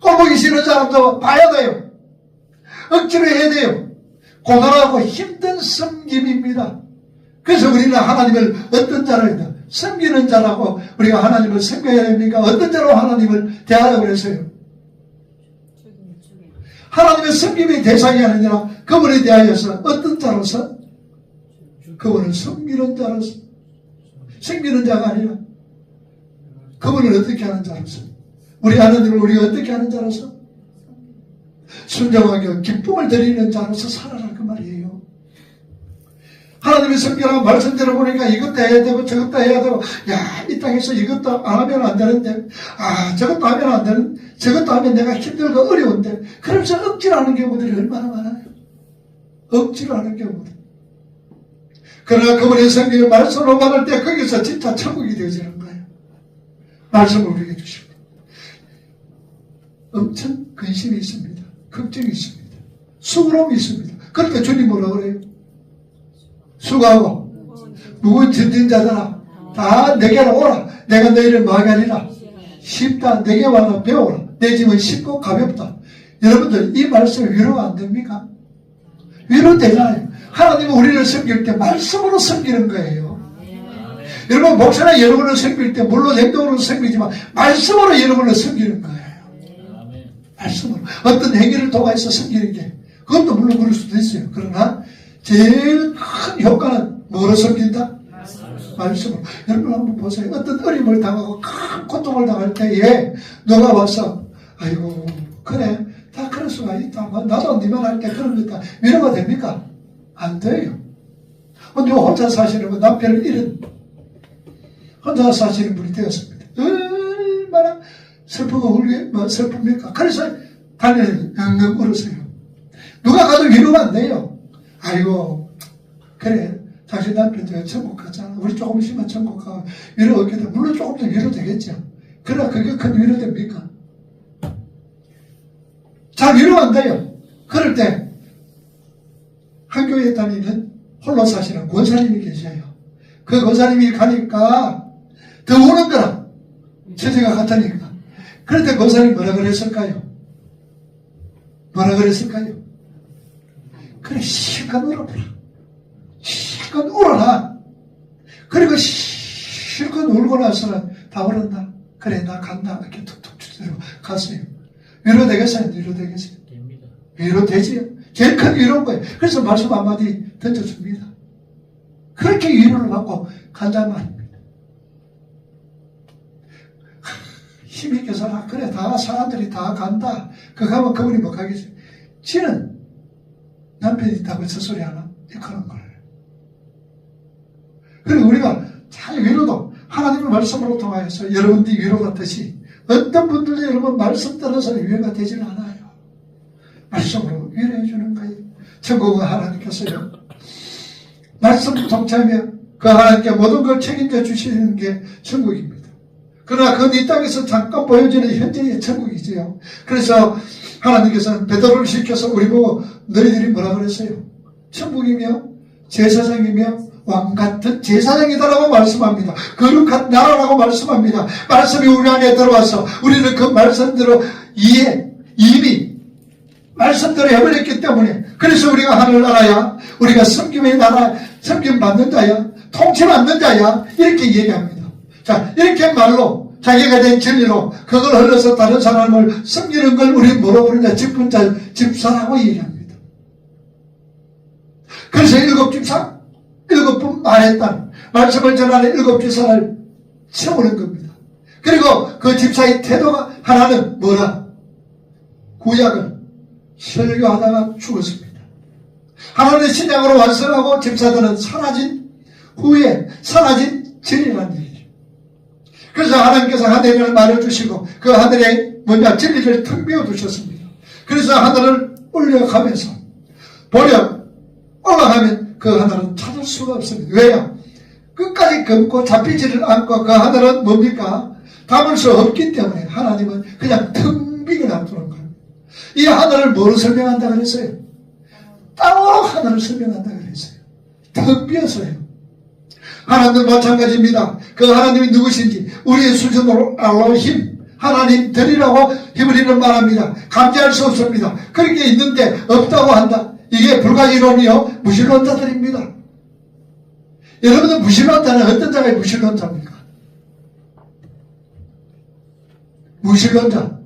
꼴보기 싫은 사람도 봐야 돼요. 억지로 해야 돼요. 고단하고 힘든 섬김입니다. 그래서 우리는 하나님을 어떤 자로 섬기는 자라고 우리가 하나님을 섬겨야 됩니까? 어떤 자로 하나님을 대하라고 그랬어요? 하나님의 섬김의 대상이 아니라 그분에 대하여서 어떤 자로서? 그분을 섬기는 자로서, 섬기는 자가 아니라 그분을 어떻게 하는 자로서, 우리 하나님을 우리가 어떻게 하는 자로서? 순종하게 기쁨을 드리는 자로서 살아라 그 말이에요. 하나님의 성경을 말씀 들어보니까 이것도 해야 되고 저것도 해야 되고, 야, 이 땅에서 이것도 안 하면 안 되는데, 저것도 하면 안 되는, 저것도 하면 내가 힘들고 어려운데, 그러면서 억지로 하는 경우들이 얼마나 많아요. 억지로 하는 경우들. 그러나 그분의 성경을 말씀으로 받을 때 거기서 진짜 천국이 되어지는 거예요. 말씀을 우리에게 주십니다. 엄청 근심이 있습니다. 걱정이 있습니다. 수고로움이 있습니다. 그러니까 주님 뭐라 그래요? 수고하고 무거운 짐진 자들아 다 내게로 오라. 내가 너희를 막으리라. 쉽다. 내게 와서 배워라. 내 짐은 쉽고 가볍다. 여러분들 이 말씀 위로가 안 됩니까? 위로되잖아요. 하나님은 우리를 섬길 때 말씀으로 섬기는 거예요. 여러분, 목사나 여러분을 섬길 때 물론 행동으로 섬기지만 말씀으로 여러분을 섬기는 거예요. 말씀으로. 어떤 행위를 통해서 섬기는 게, 그것도 물론 그럴 수도 있어요. 그러나 제일 큰 효과는 뭐로 섬긴다? 말씀으로. 여러분 한번 보세요. 어떤 어림을 당하고 큰 고통을 당할 때에 누가 와서 아이고 그래 다 그럴 수가 있다. 나도 네 말 할게. 그런 거다. 위로가 됩니까? 안 돼요. 근데 혼자 사시는 분, 남편을 잃은 혼자 사시는 분이 되었습니다. 얼마나 슬프고 슬픕니까? 그래서 달려서 엉엉 울었어요. 누가 가도 위로가 안 돼요. 아이고 그래 당신 남편 저 천국 갔잖아. 우리 조금 있으면 천국 가. 위로 얻게 돼. 물론 조금 더 위로 되겠죠. 그러나 그게 큰 위로 됩니까? 자, 위로 안 돼요. 그럴 때 한 교회에 다니는 홀로 사시는 권사님이 계셔요. 그 권사님이 가니까 더 우는 거라. 처지가 같으니까. 그런데 권사님이 뭐라 그랬을까요? 뭐라 그랬을까요? 그래, 실컷 울어보라. 실컷 울어라. 그리고 실컷 울고 나서는 다 울었나? 그래, 나 간다. 이렇게 툭툭 주대로 갔어요. 위로되겠어요? 위로되겠어요? 됩니다. 위로되지요? 제일 큰 위로인 거예요. 그래서 말씀 한마디 던져줍니다. 그렇게 위로를 받고 간단 말입니다. 힘있게서 그래, 다 사람들이 다 간다. 그 가면 그분이 뭐 가겠어요? 지는 남편이 있다고 저 소리 하나? 그런 거예요. 그리고 우리가 잘 위로도 하나님의 말씀으로 통하여서 여러분들이 위로받듯이 어떤 분들도 여러분 말씀 따라서 위로가 되지는 않아요. 말씀으로 위로해 주는 거예요. 천국은 하나님께서요. 말씀 동참하면 그 하나님께 모든 걸 책임져 주시는 게 천국입니다. 그러나 그건 이 땅에서 잠깐 보여지는 현재의 천국이지요. 그래서 하나님께서는 베드로를 시켜서 우리 보고 너희들이 뭐라 그랬어요? 천국이며 제사장이며 왕같은 제사장이다라고 말씀합니다. 거룩한 나라라고 말씀합니다. 말씀이 우리 안에 들어와서 우리는 그 말씀대로 이미 말씀대로 해버렸기 때문에 그래서 우리가 하늘나라야, 우리가 섬김의 나라, 섬김받는 자야, 통치받는 자야, 이렇게 얘기합니다. 자, 이렇게 말로 자기가 된 진리로 그걸 흘러서 다른 사람을 섬기는 걸 우리 뭐라고 그러냐? 집사라고 얘기합니다. 그래서 일곱 분 말했다는 말씀을 전하는 일곱 집사를 세우는 겁니다. 그리고 그 집사의 태도가 하나는 뭐라? 구약을 설교하다가 죽었습니다. 하나님의 신약으로 완성하고 집사들은 사라진 후에 사라진 진리라는 얘기죠. 그래서 하나님께서 하늘을 말해주시고 그 하늘에 진리를 텅 비워두셨습니다. 그래서 하늘을 올려가면서 올라가면 그 하늘은 찾을 수가 없습니다. 왜요? 끝까지 검고 잡히지를 않고 그 하늘은 뭡니까? 담을 수 없기 때문에 하나님은 그냥 텅 비게 놔두는 거예요. 이 하늘을 뭐로 설명한다 그랬어요? 땅으로 하늘을 설명한다 그랬어요. 텅 비어서요. 하나님도 마찬가지입니다. 그 하나님이 누구신지 우리의 수준으로 알로힘 하나님들이라고 히브리는 말합니다. 감지할 수 없습니다. 그런 게 있는데 없다고 한다. 이게 불가지론이요 무신론자들입니다. 여러분은 무신론자는 어떤 자가 무신론자입니까? 무신론자.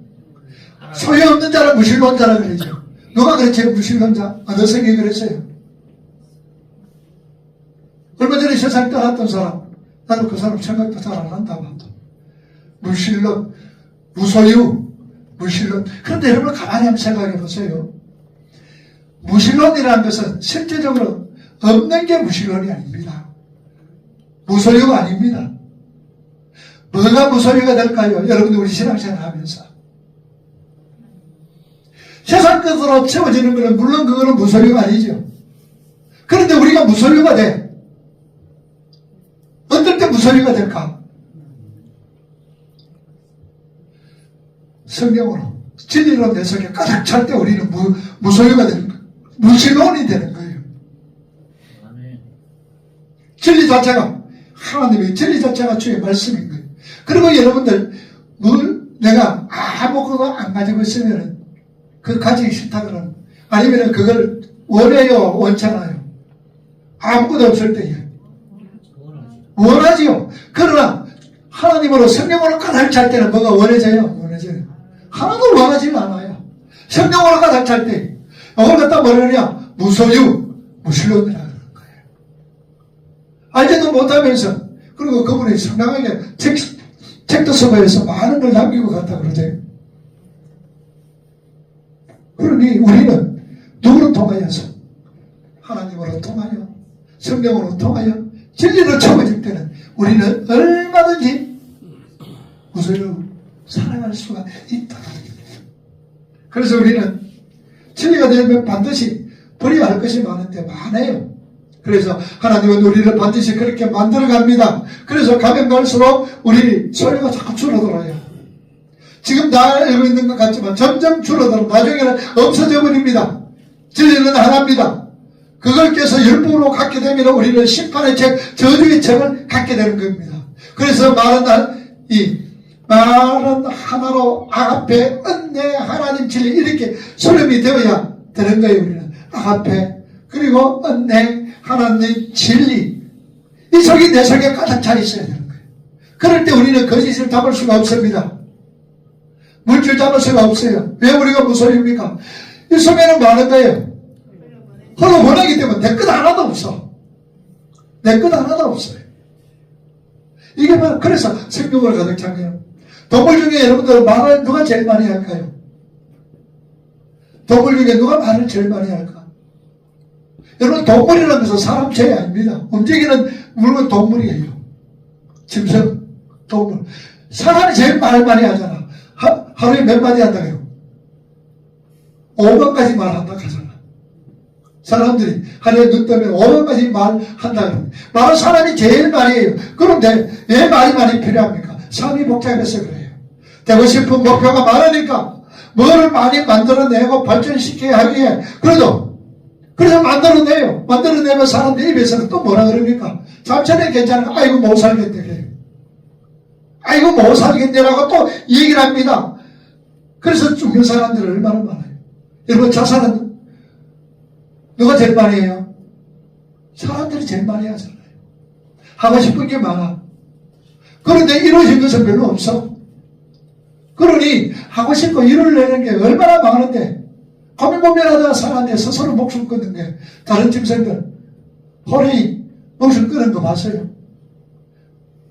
소용없는 자를 무신론자라고 그러죠. 누가 그랬죠? 무신론자. 어느 성경이 그랬어요? 얼마 전에 세상 떠났던 사람, 나도 그 사람 생각도 잘 안 한다고 한다. 무신론, 무소유, 무신론. 그런데 여러분 가만히 한번 생각해 보세요. 무신론이라는 것은 실제적으로 없는 게 무신론이 아닙니다. 무소유가 아닙니다. 뭐가 무소유가 될까요? 여러분들 우리 신앙생활 하면서. 세상 것으로 채워지는 것은 물론 그거는 무소유가 아니죠. 그런데 우리가 무소유가 돼. 어떨 때 무소유가 될까? 성경으로 진리로 내 속에 가득 찰 때 우리는 무소유가 되는 거예요. 무신론이 되는 거예요. 진리 자체가 하나님의 진리 자체가 주의 말씀인 거예요. 그리고 여러분들 내가 아무것도 안 가지고 있으면 그 가지기 싫다 그러면 아니면 그걸 원해요 원찮아요? 아무것도 없을 때에 원하지요. 그러나 하나님으로 성령으로 가득 찰 때는 뭐가 원해져요? 원해져요. 하나도 원하지는 않아요. 성령으로 가득 찰 때 이걸 갖다 뭐라냐? 무소유, 무신론이라고 하는 거예요. 알지도 못하면서 그리고 그분이 상당하게 책도 써봐서 많은 걸 남기고 갔다 그러죠. 그러니 우리는 누구를 통하여서? 하나님으로 통하여 성령으로 통하여 진리로 채워질 때는 우리는 얼마든지 무소유로 살아갈 수가 있다. 그래서 우리는 진리가 되면 반드시 버려야 할 것이 많은데 많아요. 그래서 하나님은 우리를 반드시 그렇게 만들어갑니다. 그래서 가면 갈수록 우리 소유가 자꾸 줄어들어요. 지금 다 알고 있는 것 같지만 점점 줄어들어 나중에는 없어져 버립니다. 진리는 하나입니다. 그걸 깨서 율법으로 갖게 되면 우리는 심판의 죄, 저주의 죄를 갖게 되는 겁니다. 그래서 말은 하나로 아가페, 은혜, 하나님 진리 이렇게 수렴이 되어야 되는 거예요. 우리는 아가페, 그리고 은혜, 하나님 진리, 이 속이 내 속에 가득 차 있어야 되는 거예요. 그럴 때 우리는 거짓을 잡을 수가 없습니다. 물질 잡을 수가 없어요. 왜 우리가 무소리입니까? 이 속에는 많은 거예요. 흘러보내기 때문에 내 것 하나도 없어. 내 것 하나도 없어요. 이게 바로 그래서 생명을 가득 차네요. 동물 중에 여러분들 말을 누가 제일 많이 할까요? 동물 중에 누가 말을 제일 많이 할까? 여러분, 동물이라는 것은 사람 죄 아닙니다. 움직이는 물건 동물이에요. 짐승, 동물. 사람이 제일 말 많이 하잖아. 하루에 몇 마디 한다고요? 5번까지 말한다 하잖아. 사람들이 하루에 눈 뜨면 5번까지 말한다. 말은 사람이 제일 많이 해요. 그런데 왜 말이 많이 필요합니까? 삶이 복잡해서 그래요. 되고 싶은 목표가 많으니까 뭐를 많이 만들어내고 발전시켜야 하기에 그래서 만들어내요. 만들어내면 사람들 입에서는 또 뭐라 그럽니까? 잠시는 괜찮아. 아이고 못 살겠대 그래요. 아이고 못 살겠네라고 또 얘기를 합니다. 그래서 죽는 사람들은 얼마나 많아요. 여러분, 자살은 누가 제일 많이 해요? 사람들이 제일 많이 하잖아요. 하고 싶은 게 많아. 그런데 이루어진 것은 별로 없어. 그러니 하고 싶고 이루려는 게 얼마나 많은데 고민고민하다가 사는데 스스로 목숨 끊는 게, 다른 짐승들 호랑이 목숨 끊는 거 봤어요?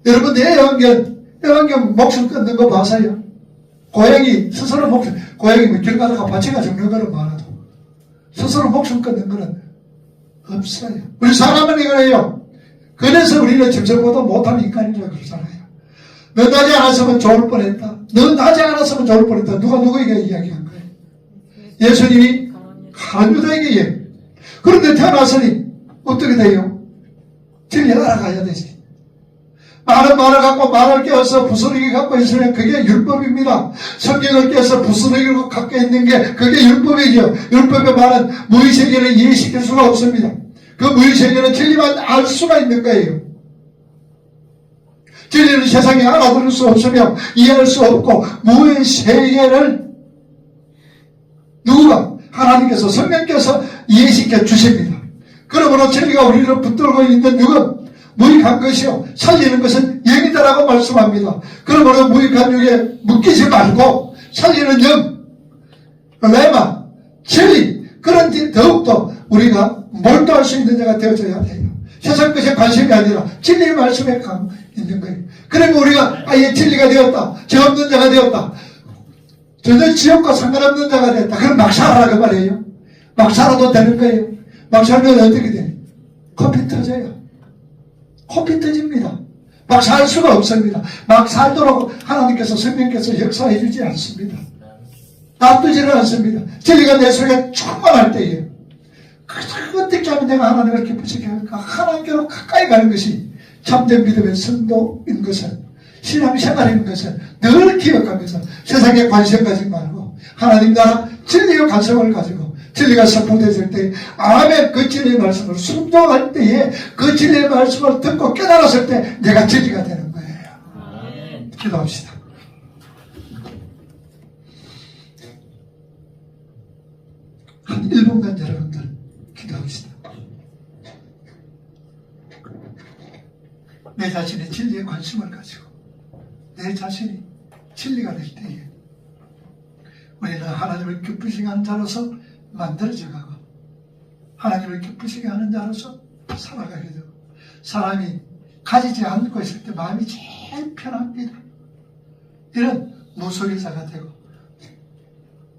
여러분, 애완견 목숨 끊는 거 봤어요? 고양이 스스로 고양이 뭐 길 가다가 바치가 죽는 거는 많아도 스스로 목숨 끊는 거는 없어요. 우리 사람은 이거예요. 그래서 우리는 짐승보다 못한 인간이라고 그러잖아요. 너 나지 않았으면 좋을 뻔했다. 너 나지 않았으면 좋을 뻔했다. 누가 누구에게 이야기한 거예요? 예수님이 가룟 유다에게 이야기. 그런데 태어났으니 어떻게 돼요? 진리 알아가야 되지. 많은 말을 갖고 말을 깨어서 부스러기 갖고 있으면 그게 율법입니다. 성경을 깨어서 부스러기를 갖고 있는 게 그게 율법이죠. 율법의 말은 무의세계를 이해시킬 수가 없습니다. 그 무의세계는 진리만 알 수가 있는 거예요. 진리는 세상에 알아들을 수 없으며 이해할 수 없고, 무의세계를 누가? 하나님께서, 성령께서 이해시켜 주십니다. 그러므로 진리가 우리를 붙들고 있는 육은 무익한 것이요 살리는 것은 영이다라고 말씀합니다. 그러므로 무익한 육에 묶이지 말고 살리는 영, 레마, 진리, 그런지 더욱더 우리가 몰두할 수 있는 자가 되어져야 돼요. 세상 것에 관심이 아니라 진리의 말씀에 감 있는 거예요. 그러면 우리가 아예 진리가 되었다, 죄 없는 자가 되었다, 전혀 지역과 상관없는 자가 되었다, 그럼 막 살아라 그 말이에요. 막 살아도 되는 거예요. 막 살면 어떻게 돼요? 코피 터져요. 코피 터집니다. 막 살 수가 없습니다. 막 살도록 하나님께서, 성령께서 역사해 주지 않습니다. 놔두지를 않습니다. 진리가 내 속에 충만할 때에 어떻게 하면 내가 하나님을 기쁘시게 할까? 하나님께로 가까이 가는 것이 참된 믿음의 성도인 것을, 신앙생활인 것을 늘 기억하면서 세상에 관심 가지 말고 하나님 나라 진리의 관심을 가지고 진리가 선포되질 때, 아멘, 그 진리의 말씀을 순종할 때에 그 진리의 말씀을 듣고 깨달았을 때 내가 진리가 되는 거예요. 아멘. 기도합시다. 한 1분간 여러분들 기도합시다. 내 자신이 진리에 관심을 가지고 내 자신이 진리가 될 때에 우리는 하나님을 기쁘시게 하는 자로서 만들어져 가고 하나님을 기쁘시게 하는 자로서 살아가게 되고, 사람이 가지지 않고 있을 때 마음이 제일 편합니다. 이런 무소리자가 되고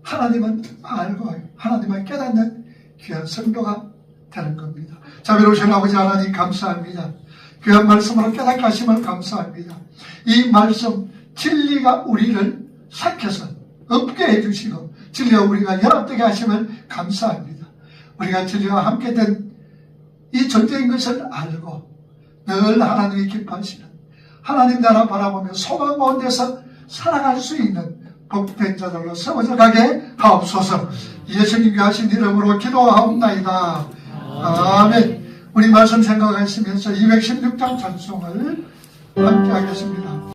하나님은 알고 하나님을 깨닫는 귀한 성도가 되는 겁니다. 자비로우신 아버지 하나님 감사합니다. 귀한 말씀으로 깨닫게 하심을 감사합니다. 이 말씀 진리가 우리를 삭혀서 없게 해주시고 진리와 우리가 연합되게 하심을 감사합니다. 우리가 진리와 함께 된 이 존재인 것을 알고 늘 하나님이 기뻐하시는 하나님 나라 바라보며 소망 가운데서 살아갈 수 있는 복된 자들로 세워져 가게 하옵소서. 예수님께 하신 이름으로 기도하옵나이다. 아멘. 우리 말씀 생각하시면서 216장 찬송을 함께 하겠습니다.